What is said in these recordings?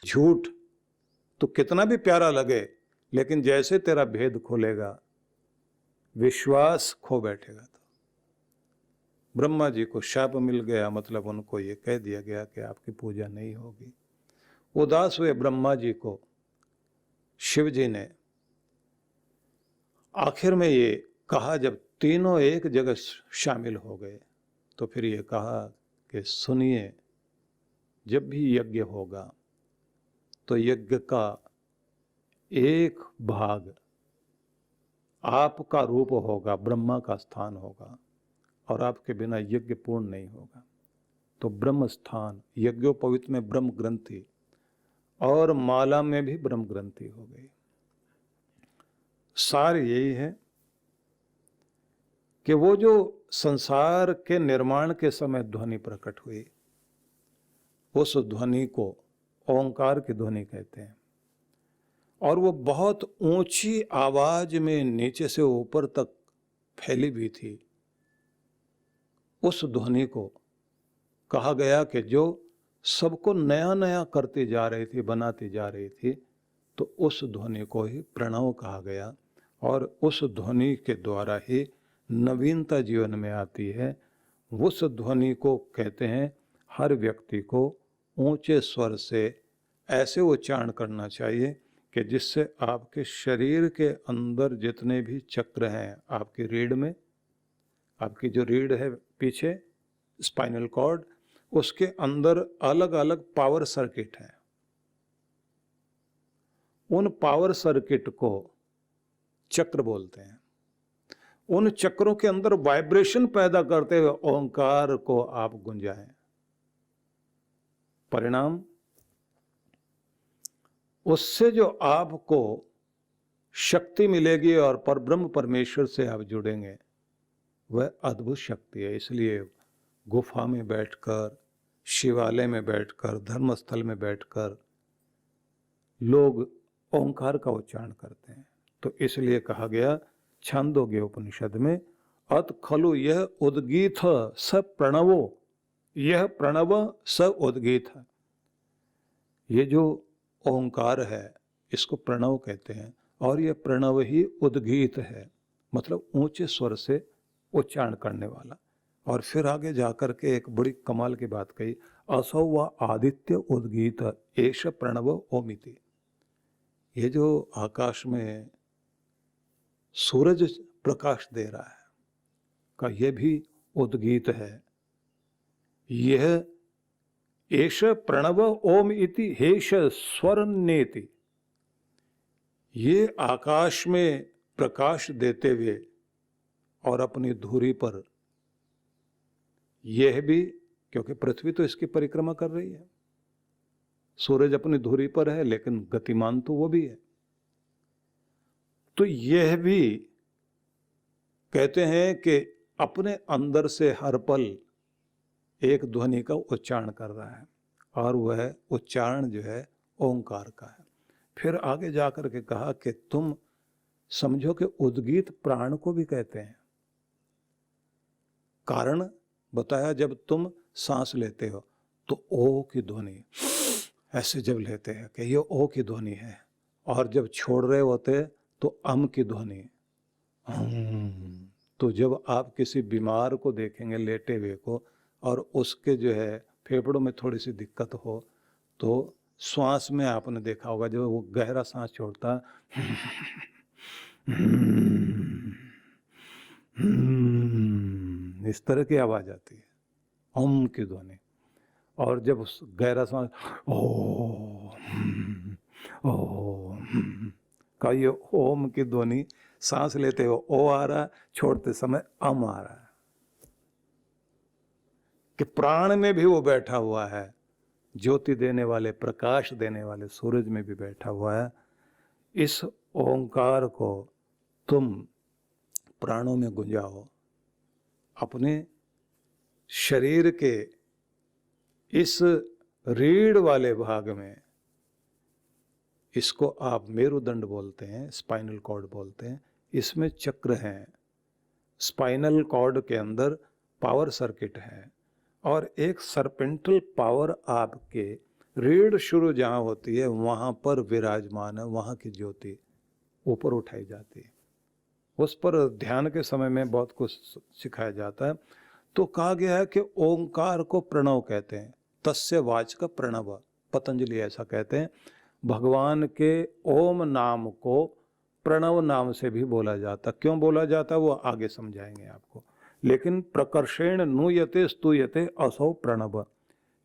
झूठ तो कितना भी प्यारा लगे, लेकिन जैसे तेरा भेद खोलेगा, विश्वास खो बैठेगा। तो ब्रह्मा जी को शाप मिल गया, मतलब उनको ये कह दिया गया कि आपकी पूजा नहीं होगी। उदास हुए ब्रह्मा जी को शिव जी ने आखिर में ये कहा, जब तीनों एक जगह शामिल हो गए, तो फिर ये कहा कि सुनिए, जब भी यज्ञ होगा तो यज्ञ का एक भाग आपका रूप होगा, ब्रह्मा का स्थान होगा, और आपके बिना यज्ञ पूर्ण नहीं होगा। तो ब्रह्म स्थान, यज्ञोपवीत में ब्रह्म ग्रंथि और माला में भी ब्रह्म ग्रंथि हो गई। सार यही है कि वो जो संसार के निर्माण के समय ध्वनि प्रकट हुई, उस ध्वनि को ओंकार की ध्वनि कहते हैं, और वो बहुत ऊंची आवाज में नीचे से ऊपर तक फैली भी थी। उस ध्वनि को कहा गया कि जो सबको नया नया करती जा रही थी, बनाती जा रही थी, तो उस ध्वनि को ही प्रणव कहा गया, और उस ध्वनि के द्वारा ही नवीनता जीवन में आती है। उस ध्वनि को कहते हैं, हर व्यक्ति को ऊंचे स्वर से ऐसे उच्चारण करना चाहिए कि जिससे आपके शरीर के अंदर जितने भी चक्र हैं, आपकी रीढ़ में, आपकी जो रीढ़ है पीछे स्पाइनल कॉर्ड, उसके अंदर अलग अलग पावर सर्किट हैं। उन पावर सर्किट को चक्र बोलते हैं। उन चक्रों के अंदर वाइब्रेशन पैदा करते हुए ओंकार को आप गुंजाएं। परिणाम, उससे जो आपको शक्ति मिलेगी और परब्रह्म परमेश्वर से आप जुड़ेंगे, वह अद्भुत शक्ति है। इसलिए गुफा में बैठकर, शिवालय में बैठकर, धर्मस्थल में बैठकर लोग ओंकार का उच्चारण करते हैं। तो इसलिए कहा गया छांदोग्य उपनिषद में, अत खलु यह उद्गीत स प्रणवो, यह प्रणव स उद्गीत। ये जो ओंकार है, इसको प्रणव कहते हैं, और यह प्रणव ही उद्गीत है, मतलब ऊंचे स्वर से उच्चारण करने वाला। और फिर आगे जाकर के एक बड़ी कमाल की बात कही, असौ व आदित्य उद्गीत एष प्रणव ओमिति। ये जो आकाश में सूरज प्रकाश दे रहा है का ये भी उद्गीत है। यह एष प्रणव ओम इति हेष स्वर नेति। ये आकाश में प्रकाश देते हुए और अपनी धुरी पर, यह भी, क्योंकि पृथ्वी तो इसकी परिक्रमा कर रही है, सूरज अपनी धुरी पर है, लेकिन गतिमान तो वो भी है। तो यह भी कहते हैं कि अपने अंदर से हर पल एक ध्वनि का उच्चारण कर रहा है, और वह उच्चारण जो है ओंकार का है। फिर आगे जाकर के कहा कि तुम समझो कि उद्गीत प्राण को भी कहते हैं। कारण बताया, जब तुम सांस लेते हो तो ओ की ध्वनि, ऐसे जब लेते हैं कि ये ओ की ध्वनि है, और जब छोड़ रहे होते तो अम की ध्वनि। तो जब आप किसी बीमार को देखेंगे लेटे हुए को, और उसके जो है फेफड़ों में थोड़ी सी दिक्कत हो, तो श्वास में आपने देखा होगा, जब वो गहरा सांस छोड़ता इस तरह की आवाज आती है, ओम की ध्वनि। और जब गहरा सांस ओ का ये ओम की ध्वनि, सांस लेते हो ओ आ रहा है, छोड़ते समय अम आ रहा है, कि प्राण में भी वो बैठा हुआ है, ज्योति देने वाले, प्रकाश देने वाले सूरज में भी बैठा हुआ है। इस ओंकार को तुम प्राणों में गुंजाओ, अपने शरीर के इस रीढ़ वाले भाग में। इसको आप मेरुदंड बोलते हैं, स्पाइनल कॉर्ड बोलते हैं। इसमें चक्र हैं, स्पाइनल कॉर्ड के अंदर पावर सर्किट है, और एक सर्पेंटल पावर आपके रीढ़ शुरू जहाँ होती है वहाँ पर विराजमान है, वहाँ की ज्योति ऊपर उठाई जाती है। उस पर ध्यान के समय में बहुत कुछ सिखाया जाता है। तो कहा गया है कि ओंकार को प्रणव कहते हैं, तस्य वाचक प्रणव, पतंजलि ऐसा कहते हैं। भगवान के ओम नाम को प्रणव नाम से भी बोला जाता। क्यों बोला जाता वो आगे समझाएंगे आपको। लेकिन प्रकर्षेण नुयते स्तूयते असौ प्रणव,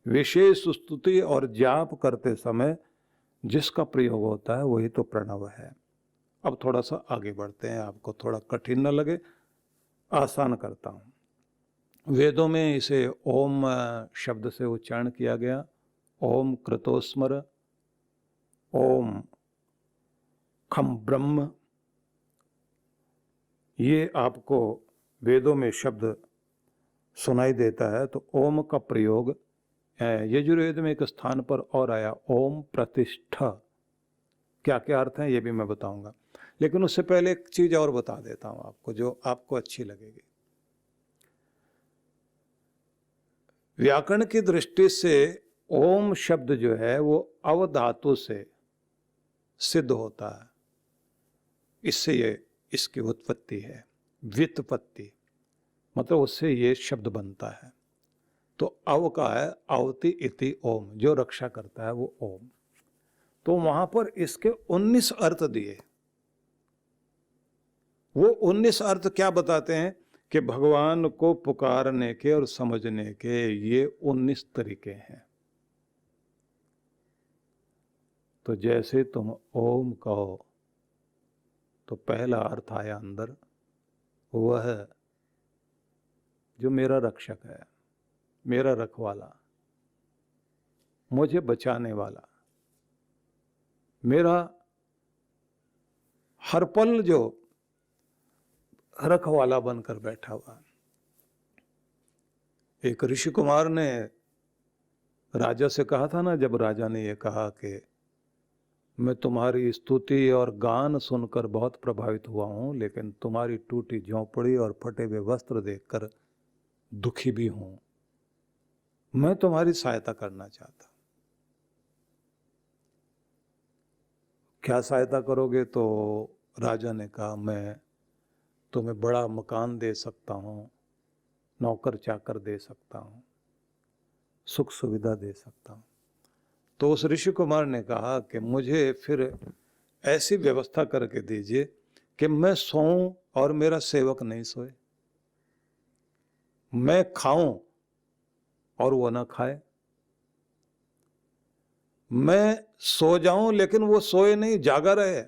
विशेष स्तुति और जाप करते समय जिसका प्रयोग होता है वही तो प्रणव है। अब थोड़ा सा आगे बढ़ते हैं, आपको थोड़ा कठिन न लगे, आसान करता हूं। वेदों में इसे ओम शब्द से उच्चारण किया गया। ओम कृतोस्मर, ओम खम ब्रह्म, ये आपको वेदों में शब्द सुनाई देता है। तो ओम का प्रयोग यजुर्वेद में एक स्थान पर और आया, ओम प्रतिष्ठा। क्या क्या अर्थ है ये भी मैं बताऊंगा, लेकिन उससे पहले एक चीज और बता देता हूं आपको जो आपको अच्छी लगेगी। व्याकरण की दृष्टि से ओम शब्द जो है वो अव धातु से सिद्ध होता है, इससे ये इसकी उत्पत्ति है। व्युत्पत्ति मतलब उससे ये शब्द बनता है। तो अव का है अवति इति ओम, जो रक्षा करता है वो ओम। तो वहां पर इसके 19 अर्थ दिए। वो 19 अर्थ क्या बताते हैं कि भगवान को पुकारने के और समझने के ये 19 तरीके हैं। तो जैसे तुम ओम कहो तो पहला अर्थ आया अंदर, वह जो मेरा रक्षक है, मेरा रखवाला, मुझे बचाने वाला, मेरा हर पल जो रखवाला बनकर बैठा हुआ। एक ऋषि कुमार ने राजा से कहा था ना, जब राजा ने ये कहा कि मैं तुम्हारी स्तुति और गान सुनकर बहुत प्रभावित हुआ हूं, लेकिन तुम्हारी टूटी झोंपड़ी और फटे हुए वस्त्र देखकर दुखी भी हूं, मैं तुम्हारी सहायता करना चाहता। क्या सहायता करोगे? तो राजा ने कहा, मैं तुम्हें बड़ा मकान दे सकता हूं, नौकर चाकर दे सकता हूं, सुख सुविधा दे सकता हूं। तो उस ऋषि कुमार ने कहा कि मुझे फिर ऐसी व्यवस्था करके दीजिए कि मैं सोऊं और मेरा सेवक नहीं सोए, मैं खाऊं और वो ना खाए, मैं सो जाऊं लेकिन वो सोए नहीं, जागा रहे,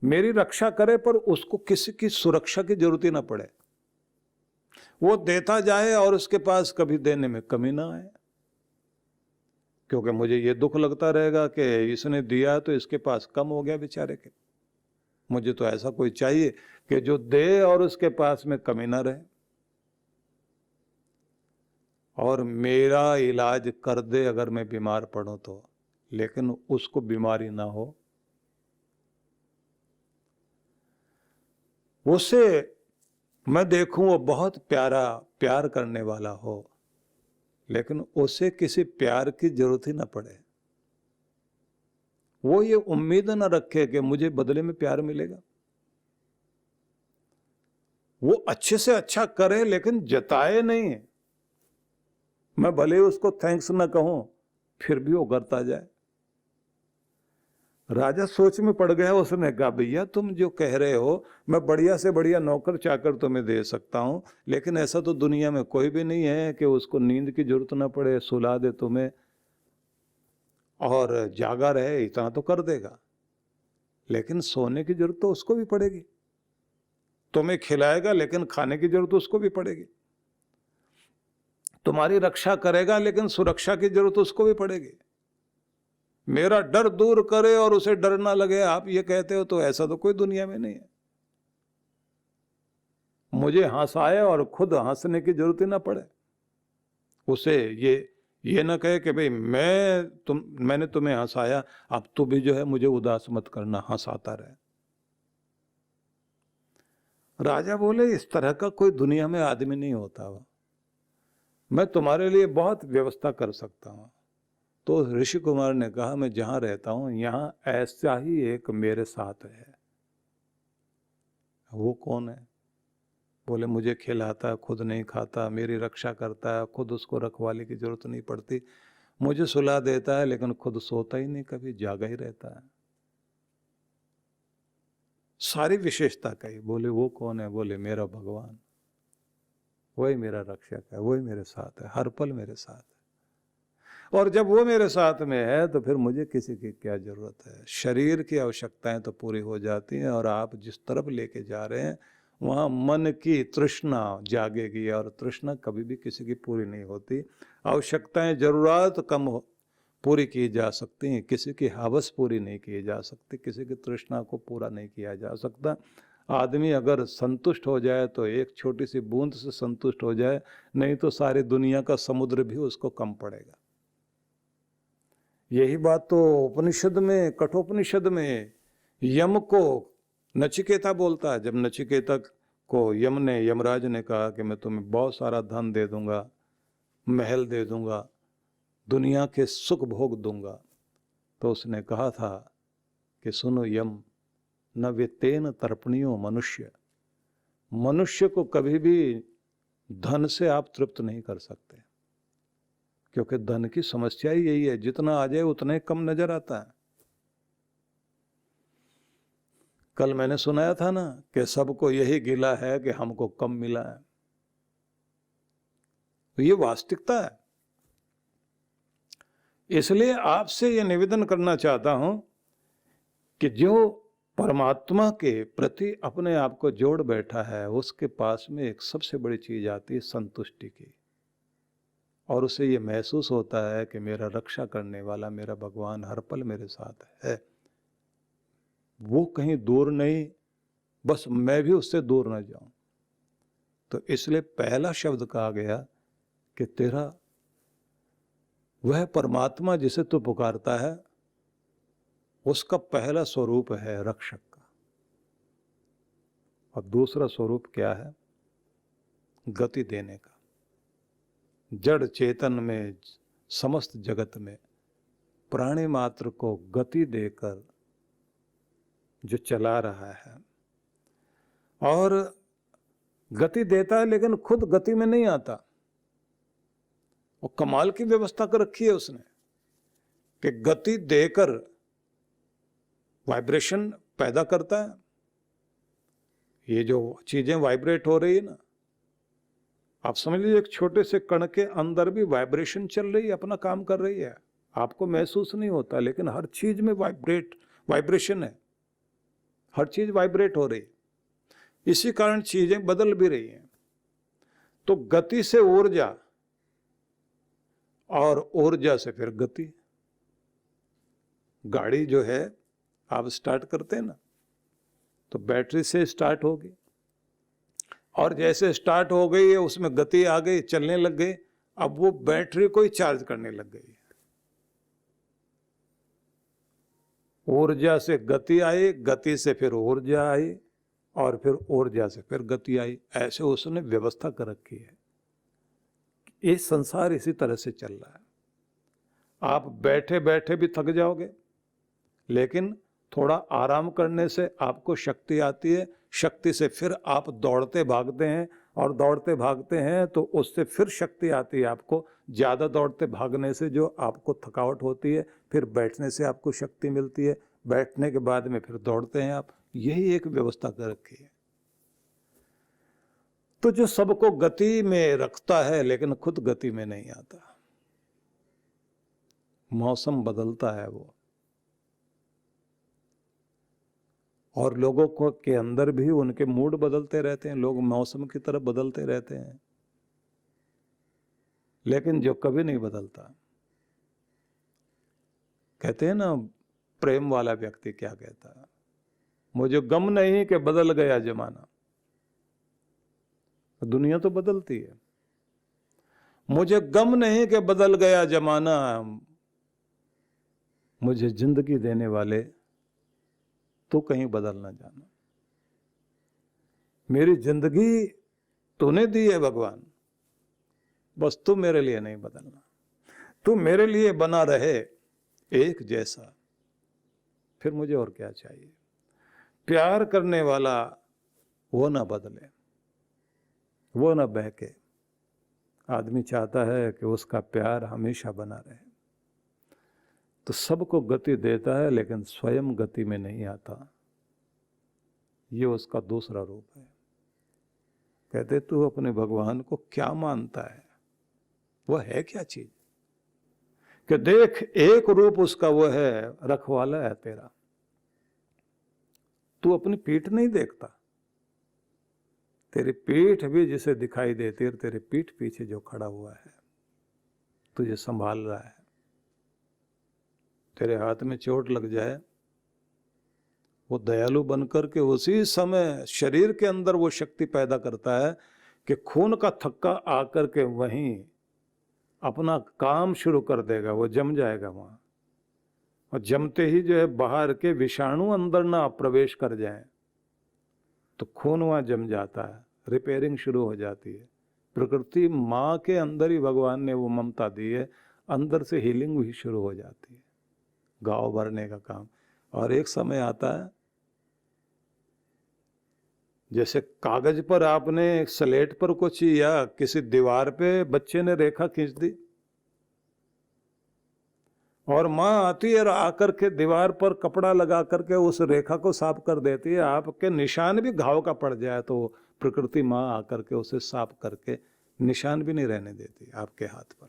मेरी रक्षा करे पर उसको किसी की सुरक्षा की जरूरत ही ना पड़े, वो देता जाए और उसके पास कभी देने में कमी ना आए। क्योंकि मुझे ये दुख लगता रहेगा कि इसने दिया तो इसके पास कम हो गया बेचारे के। मुझे तो ऐसा कोई चाहिए कि जो दे और उसके पास में कमी ना रहे, और मेरा इलाज कर दे अगर मैं बीमार पड़ूं तो, लेकिन उसको बीमारी ना हो। उसे मैं देखूं वो बहुत प्यारा, प्यार करने वाला हो, लेकिन उसे किसी प्यार की जरूरत ही ना पड़े। वो ये उम्मीद ना रखे कि मुझे बदले में प्यार मिलेगा। वो अच्छे से अच्छा करे लेकिन जताए नहीं। मैं भले उसको थैंक्स ना कहूं, फिर भी वो करता जाए। राजा सोच में पड़ गया। उसने कहा, भैया तुम जो कह रहे हो, मैं बढ़िया से बढ़िया नौकर चाकर तुम्हें दे सकता हूं, लेकिन ऐसा तो दुनिया में कोई भी नहीं है कि उसको नींद की जरूरत ना पड़े, सुला दे तुम्हें और जागा रहे, इतना तो कर देगा। लेकिन सोने की जरूरत तो उसको भी पड़ेगी। तुम्हें खिलाएगा लेकिन खाने की जरूरत उसको भी पड़ेगी। तुम्हारी रक्षा करेगा लेकिन सुरक्षा की जरूरत उसको भी पड़ेगी। मेरा डर दूर करे और उसे डर ना लगे, आप ये कहते हो, तो ऐसा तो कोई दुनिया में नहीं है। मुझे हंसाए और खुद हंसने की जरूरत ही ना पड़े। उसे ये ना कहे कि भाई मैंने तुम्हें हंसाया, अब तू भी जो है मुझे उदास मत करना, हंसाता रहे। राजा बोले, इस तरह का कोई दुनिया में आदमी नहीं होता। मैं तुम्हारे लिए बहुत व्यवस्था कर सकता हूं, तो ऋषि कुमार ने कहा, मैं जहां रहता हूं यहां ऐसा ही एक मेरे साथ है। वो कौन है? बोले, मुझे खिलाता है, खुद नहीं खाता, मेरी रक्षा करता है, खुद उसको रखवाली की जरूरत नहीं पड़ती, मुझे सुला देता है लेकिन खुद सोता ही नहीं, कभी जागा ही रहता है। सारी विशेषता कही। बोले, वो कौन है? बोले, मेरा भगवान, वही मेरा रक्षक है, वही मेरे साथ है, हर पल मेरे साथ है। और जब वो मेरे साथ में है तो फिर मुझे किसी की क्या जरूरत है। शरीर की आवश्यकताएं तो पूरी हो जाती हैं, और आप जिस तरफ लेके जा रहे हैं वहाँ मन की तृष्णा जागेगी, और तृष्णा कभी भी किसी की पूरी नहीं होती। आवश्यकताएं जरूरत कम पूरी की जा सकती हैं, किसी की हवस पूरी नहीं की जा सकती, किसी की तृष्णा को पूरा नहीं किया जा सकता। आदमी अगर संतुष्ट हो जाए तो एक छोटी सी बूंद से संतुष्ट हो जाए, नहीं तो सारी दुनिया का समुद्र भी उसको कम पड़ेगा। यही बात तो उपनिषद में, कठोपनिषद में यम को नचिकेता बोलता है। जब नचिकेता को यमराज ने कहा कि मैं तुम्हें बहुत सारा धन दे दूंगा, महल दे दूंगा, दुनिया के सुख भोग दूंगा, तो उसने कहा था कि सुनो यम, न वित्तेन तर्पणियो मनुष्य, मनुष्य को कभी भी धन से आप तृप्त नहीं कर सकते, क्योंकि धन की समस्या ही यही है, जितना आ जाए उतना ही कम नजर आता है। कल मैंने सुनाया था ना कि सबको यही गिला है कि हमको कम मिला है। तो ये वास्तविकता है। इसलिए आपसे यह निवेदन करना चाहता हूं कि जो परमात्मा के प्रति अपने आप को जोड़ बैठा है, उसके पास में एक सबसे बड़ी चीज आती है संतुष्टि की, और उसे ये महसूस होता है कि मेरा रक्षा करने वाला मेरा भगवान हर पल मेरे साथ है, वो कहीं दूर नहीं, बस मैं भी उससे दूर न जाऊं। तो इसलिए पहला शब्द कहा गया कि तेरा वह परमात्मा जिसे तू पुकारता है, उसका पहला स्वरूप है रक्षक का, और दूसरा स्वरूप क्या है? गति देने का। जड़ चेतन में, समस्त जगत में प्राणी मात्र को गति देकर जो चला रहा है, और गति देता है लेकिन खुद गति में नहीं आता। और कमाल की व्यवस्था कर रखी है उसने कि गति देकर वाइब्रेशन पैदा करता है। ये जो चीजें वाइब्रेट हो रही है ना, आप समझ लीजिए एक छोटे से कण के अंदर भी वाइब्रेशन चल रही है, अपना काम कर रही है, आपको महसूस नहीं होता, लेकिन हर चीज में वाइब्रेशन है, हर चीज वाइब्रेट हो रही है। इसी कारण चीजें बदल भी रही हैं। तो गति से ऊर्जा, और ऊर्जा से फिर गति। गाड़ी जो है आप स्टार्ट करते हैं ना, तो बैटरी से स्टार्ट होगी, और जैसे स्टार्ट हो गई है उसमें गति आ गई, चलने लग गई, अब वो बैटरी को ही चार्ज करने लग गई। ऊर्जा से गति आई, गति से फिर ऊर्जा आई, और फिर ऊर्जा से फिर गति आई। ऐसे उसने व्यवस्था कर रखी है। ये संसार इसी तरह से चल रहा है। आप बैठे बैठे भी थक जाओगे, लेकिन थोड़ा आराम करने से आपको शक्ति आती है, शक्ति से फिर आप दौड़ते भागते हैं, और दौड़ते भागते हैं तो उससे फिर शक्ति आती है आपको। ज़्यादा दौड़ते भागने से जो आपको थकावट होती है, फिर बैठने से आपको शक्ति मिलती है, बैठने के बाद में फिर दौड़ते हैं आप। यही एक व्यवस्था कर रखी है। तो जो सबको गति में रखता है लेकिन खुद गति में नहीं आता, मौसम बदलता है वो, और लोगों को के अंदर भी उनके मूड बदलते रहते हैं, लोग मौसम की तरफ बदलते रहते हैं, लेकिन जो कभी नहीं बदलता, कहते हैं ना प्रेम वाला व्यक्ति क्या कहता है, मुझे गम नहीं कि बदल गया जमाना। दुनिया तो बदलती है। मुझे गम नहीं कि बदल गया जमाना, मुझे जिंदगी देने वाले तो कहीं बदल ना जाना। मेरी जिंदगी तूने दी है भगवान, बस तू मेरे लिए नहीं बदलना। तू मेरे लिए बना रहे एक जैसा, फिर मुझे और क्या चाहिए। प्यार करने वाला वो ना बदले, वो ना बहके। आदमी चाहता है कि उसका प्यार हमेशा बना रहे, तो सबको गति देता है लेकिन स्वयं गति में नहीं आता। ये उसका दूसरा रूप है। कहते तू अपने भगवान को क्या मानता है, वह है क्या चीज कि देख एक रूप उसका वो है, रखवाला है तेरा। तू अपनी पीठ नहीं देखता, तेरी पीठ भी जिसे दिखाई देती है, तेरे पीठ पीछे जो खड़ा हुआ है तुझे संभाल रहा है। तेरे हाथ में चोट लग जाए, वो दयालु बनकर के उसी समय शरीर के अंदर वो शक्ति पैदा करता है कि खून का थक्का आकर के वहीं अपना काम शुरू कर देगा, वो जम जाएगा वहां। और जमते ही जो है बाहर के विषाणु अंदर ना प्रवेश कर जाएं, तो खून वहां जम जाता है, रिपेयरिंग शुरू हो जाती है। प्रकृति माँ के अंदर ही भगवान ने वो ममता दी है, अंदर से हीलिंग भी शुरू हो जाती है, घाव भरने का काम। और एक समय आता है जैसे कागज पर आपने स्लेट पर कुछ या किसी दीवार पे बच्चे ने रेखा खींच दी और माँ आती है और आकर के दीवार पर कपड़ा लगा करके उस रेखा को साफ कर देती है। आपके निशान भी घाव का पड़ जाए तो प्रकृति माँ आकर के उसे साफ करके निशान भी नहीं रहने देती। आपके हाथ पर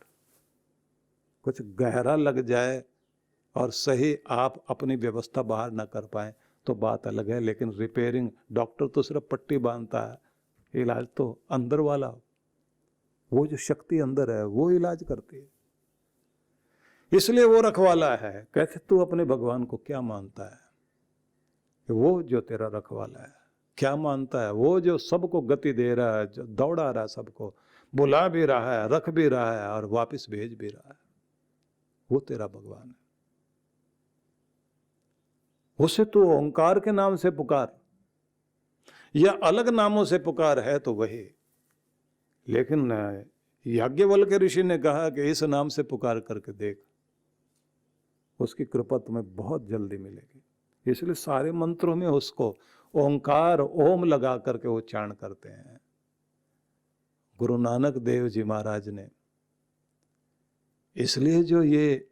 कुछ गहरा लग जाए और सही आप अपनी व्यवस्था बाहर ना कर पाए तो बात अलग है, लेकिन रिपेयरिंग, डॉक्टर तो सिर्फ पट्टी बांधता है, इलाज तो अंदर वाला, वो जो शक्ति अंदर है वो इलाज करती है। इसलिए वो रखवाला है। कहते तू अपने भगवान को क्या मानता है कि वो जो तेरा रखवाला है, क्या मानता है वो जो सबको गति दे रहा है, जो दौड़ा रहा है, सबको बुला भी रहा है, रख भी रहा है और वापस भेज भी रहा है, वो तेरा भगवान है। उसे तू ओंकार के नाम से पुकार या अलग नामों से पुकार है तो वही। लेकिन याज्ञवल्क्य ऋषि ने कहा कि इस नाम से पुकार करके देख, उसकी कृपा तुम्हें बहुत जल्दी मिलेगी। इसलिए सारे मंत्रों में उसको ओंकार, ओम लगा करके उच्चारण करते हैं। गुरु नानक देव जी महाराज ने इसलिए जो ये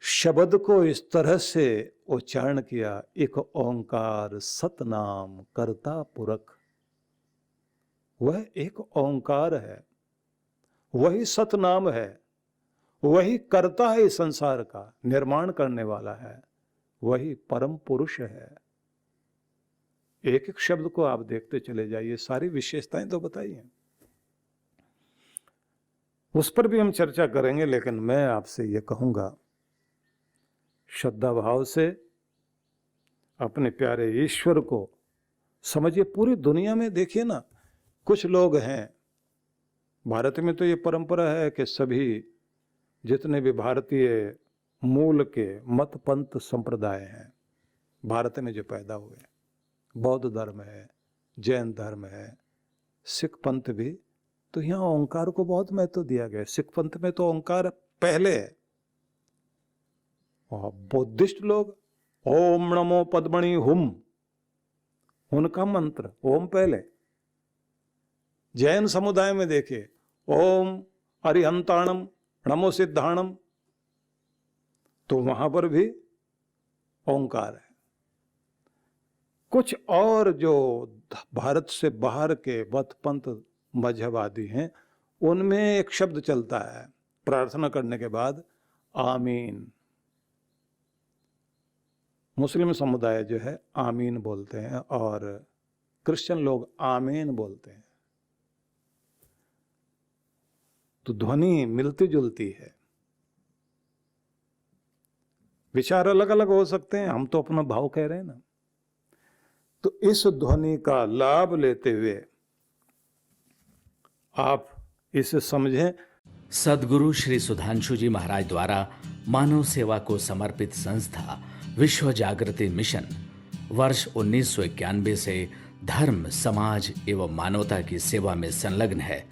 शब्द को इस तरह से उच्चारण किया, एक ओंकार सतनाम कर्ता पुरख, वह एक ओंकार है, वही सतनाम है, वही कर्ता है इस संसार का, निर्माण करने वाला है, वही परम पुरुष है। एक एक शब्द को आप देखते चले जाइए, सारी विशेषताएं तो बताइए, उस पर भी हम चर्चा करेंगे। लेकिन मैं आपसे ये कहूंगा, श्रद्धा भाव से अपने प्यारे ईश्वर को समझिए। पूरी दुनिया में देखिए ना, कुछ लोग हैं, भारत में तो ये परंपरा है कि सभी जितने भी भारतीय मूल के मत पंथ संप्रदाय हैं भारत में जो पैदा हुए, बौद्ध धर्म है, जैन धर्म है, सिख पंथ भी, तो यहाँ ओंकार को बहुत महत्व दिया गया। सिख पंथ में तो ओंकार पहले है, और बुद्धिस्ट लोग ओम नमो पद्मणि हुम, उनका मंत्र ओम पहले। जैन समुदाय में देखिए ओम अरिहंताणम नमो सिद्धाणम, तो वहां पर भी ओंकार है। कुछ और जो भारत से बाहर के मत पंथ मजहब आदि हैं, उनमें एक शब्द चलता है प्रार्थना करने के बाद, आमीन। मुस्लिम समुदाय जो है आमीन बोलते हैं और क्रिश्चियन लोग आमीन बोलते हैं, तो ध्वनि मिलती जुलती है। विचार अलग अलग हो सकते हैं, हम तो अपना भाव कह रहे हैं ना। तो इस ध्वनि का लाभ लेते हुए आप इसे समझें। सद्गुरु श्री सुधांशु जी महाराज द्वारा मानव सेवा को समर्पित संस्था विश्व जागृति मिशन वर्ष 1991 से धर्म, समाज एवं मानवता की सेवा में संलग्न है।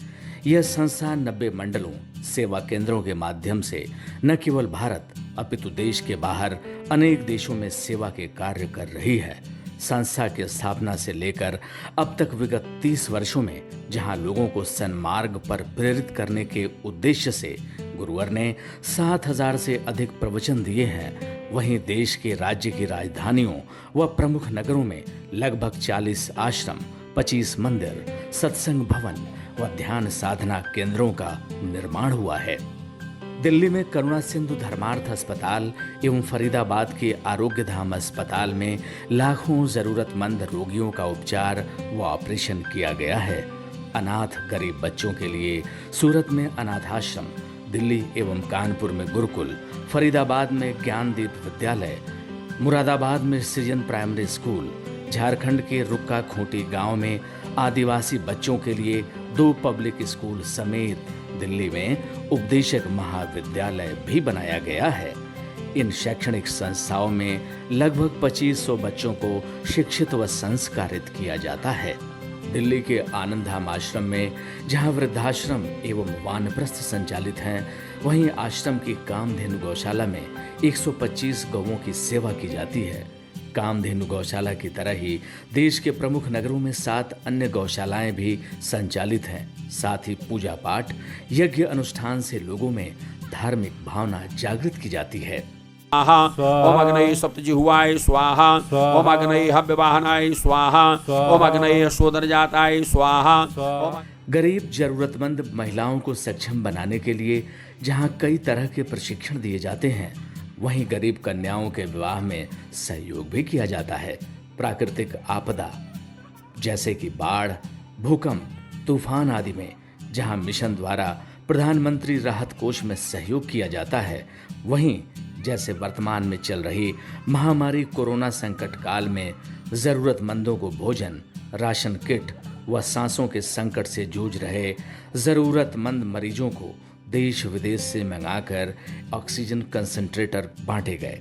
यह संस्था 90 मंडलों सेवा केंद्रों के माध्यम से न केवल भारत अपितु देश के बाहर अनेक देशों में सेवा के कार्य कर रही है। संस्था की स्थापना से लेकर अब तक विगत 30 वर्षों में जहां लोगों को सन्मार्ग पर प्रेरित करने के उद्देश्य से गुरुवर ने 7,000 से अधिक प्रवचन दिए हैं, वहीं देश के राज्य की राजधानियों व प्रमुख नगरों में लगभग 40 आश्रम, 25 मंदिर, सत्संग भवन व ध्यान साधना केंद्रों का निर्माण हुआ है। दिल्ली में करुणा सिंधु धर्मार्थ अस्पताल एवं फरीदाबाद के आरोग्य धाम अस्पताल में लाखों जरूरतमंद रोगियों का उपचार व ऑपरेशन किया गया है। अनाथ गरीब बच्चों के लिए सूरत में अनाथाश्रम, दिल्ली एवं कानपुर में गुरुकुल, फरीदाबाद में ज्ञानदीप विद्यालय, मुरादाबाद में सृजन प्राइमरी स्कूल, झारखंड के रुक्का खूंटी गांव में आदिवासी बच्चों के लिए 2 पब्लिक स्कूल समेत दिल्ली में उपदेशक महाविद्यालय भी बनाया गया है। इन शैक्षणिक संस्थाओं में लगभग 2500 बच्चों को शिक्षित व संस्कारित किया जाता है। दिल्ली के आनंदधाम आश्रम में जहां वृद्धाश्रम एवं वानप्रस्थ संचालित हैं, वहीं आश्रम की कामधेनु गौशाला में 125 गौओं की सेवा की जाती है। कामधेनु गौशाला की तरह ही देश के प्रमुख नगरों में 7 अन्य गौशालाएं भी संचालित हैं। साथ ही पूजा पाठ, यज्ञ अनुष्ठान से लोगों में धार्मिक भावना जागृत की जाती है। ओम अग्नये सप्तजिह्वाय स्वाहा, ओम अग्नये हव्यवाहनाय स्वाहा, ओम अग्नये शोधनजाताय स्वाहा। गरीब जरूरतमंद महिलाओं को सक्षम बनाने के लिए जहां कई तरह के प्रशिक्षण दिए जाते हैं, वहीं गरीब कन्याओं के विवाह में सहयोग भी किया जाता है। प्राकृतिक आपदा जैसे कि बाढ़, भूकंप, तूफान आदि में जहां मिशन द्वारा प्रधानमंत्री राहत कोष में सहयोग किया जाता है, वहीं जैसे वर्तमान में चल रही महामारी कोरोना संकट काल में जरूरतमंदों को भोजन, राशन किट व सांसों के संकट से जूझ रहे जरूरतमंद मरीजों को देश विदेश से मंगाकर ऑक्सीजन कंसंट्रेटर बांटे गए।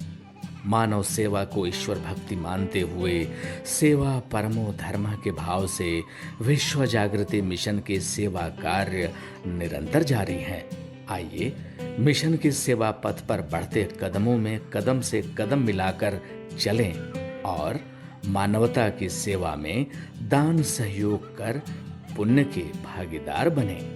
मानव सेवा को ईश्वर भक्ति मानते हुए सेवा परमो धर्म के भाव से विश्व जागृति मिशन के सेवा कार्य निरंतर जारी हैं। आइए मिशन के सेवा पथ पर बढ़ते कदमों में कदम से कदम मिलाकर चलें और मानवता की सेवा में दान सहयोग कर पुण्य के भागीदार बनें।